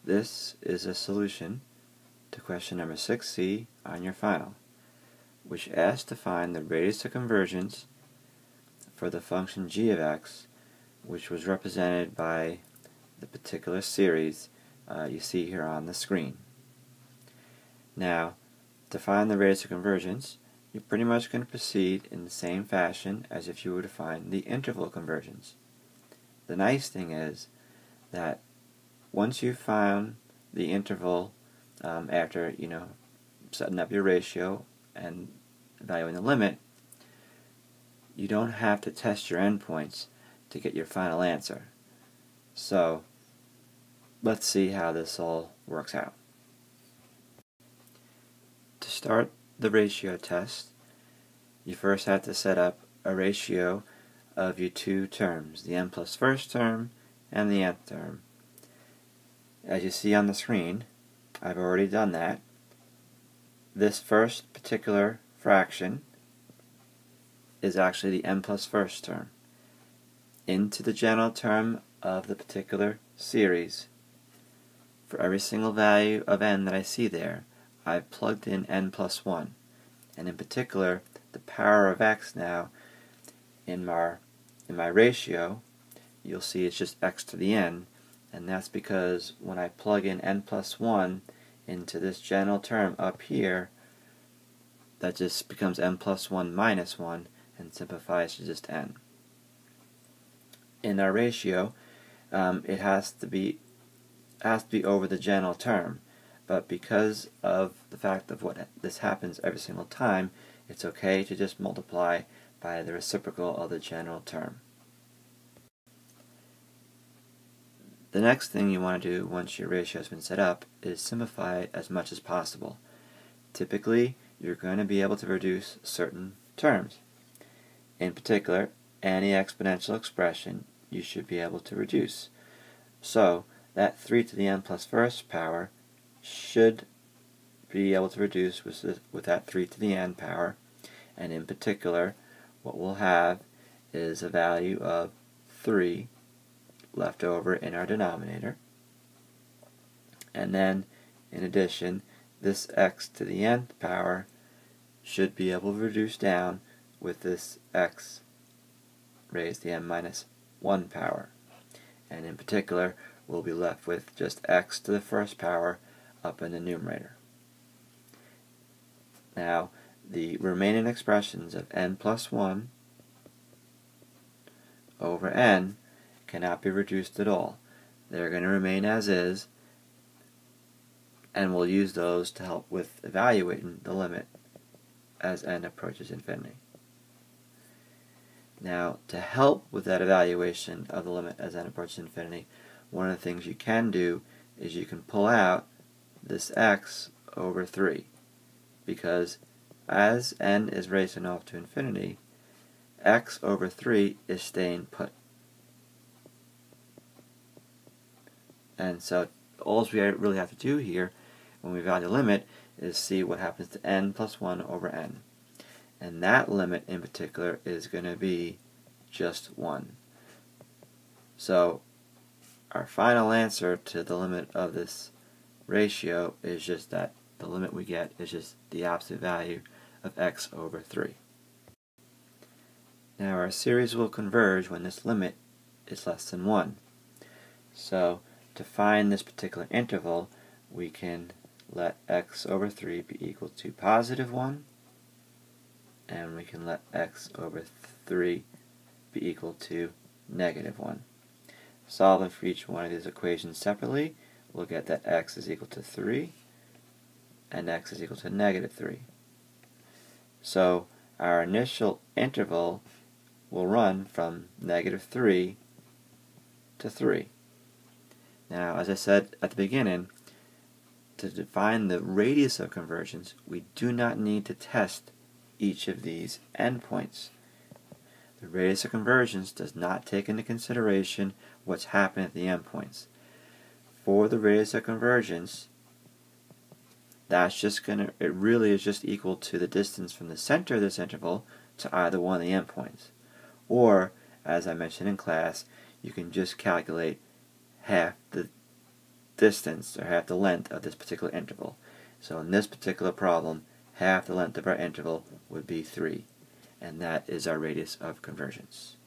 This is a solution to question number 6C on your final, which asks to find the radius of convergence for the function g of x, which was represented by the particular series you see here on the screen. Now, to find the radius of convergence, you're pretty much going to proceed in the same fashion as if you were to find the interval convergence. The nice thing is that once you've found the interval after setting up your ratio and evaluating the limit, you don't have to test your endpoints to get your final answer. So let's see how this all works out. To start the ratio test, you first have to set up a ratio of your two terms, the n plus first term and the nth term. As you see on the screen, I've already done that. This first particular fraction is actually the n plus first term. Into the general term of the particular series, for every single value of n that I see there, I've plugged in n plus 1. And in particular, the power of x now in my ratio, you'll see it's just x to the n, and that's because when I plug in n plus 1 into this general term up here, that just becomes n plus 1 minus 1 and simplifies to just n. In our ratio, it has to be over the general term, but because of the fact of what this happens every single time, it's okay to just multiply by the reciprocal of the general term. The next thing you want to do once your ratio has been set up is simplify it as much as possible. Typically, you're going to be able to reduce certain terms. In particular, any exponential expression you should be able to reduce. So, that 3 to the n plus first power should be able to reduce with that 3 to the n power, and in particular, what we'll have is a value of 3 left over in our denominator, and then in addition, this x to the nth power should be able to reduce down with this x raised to the n minus 1 power, and in particular we'll be left with just x to the first power up in the numerator. Now, the remaining expressions of n plus 1 over n cannot be reduced at all. They're going to remain as is, and we'll use those to help with evaluating the limit as n approaches infinity. Now, to help with that evaluation of the limit as n approaches infinity, one of the things you can do is you can pull out this x over 3, because as n is raising off to infinity, x over 3 is staying put. And so all we really have to do here when we evaluate the limit is see what happens to n plus 1 over n. And that limit in particular is going to be just 1. So our final answer to the limit of this ratio is just that the limit we get is just the absolute value of x over 3. Now our series will converge when this limit is less than 1. So to find this particular interval, we can let x over 3 be equal to positive 1, and we can let x over 3 be equal to negative 1. Solving for each one of these equations separately, we'll get that x is equal to 3 and x is equal to negative 3. So our initial interval will run from negative 3 to 3. Now, as I said at the beginning, to define the radius of convergence, we do not need to test each of these endpoints. The radius of convergence does not take into consideration what's happening at the endpoints. For the radius of convergence, it really is just equal to the distance from the center of this interval to either one of the endpoints. Or, as I mentioned in class, you can just calculate half the distance, or half the length of this particular interval. So in this particular problem, half the length of our interval would be 3, and that is our radius of convergence.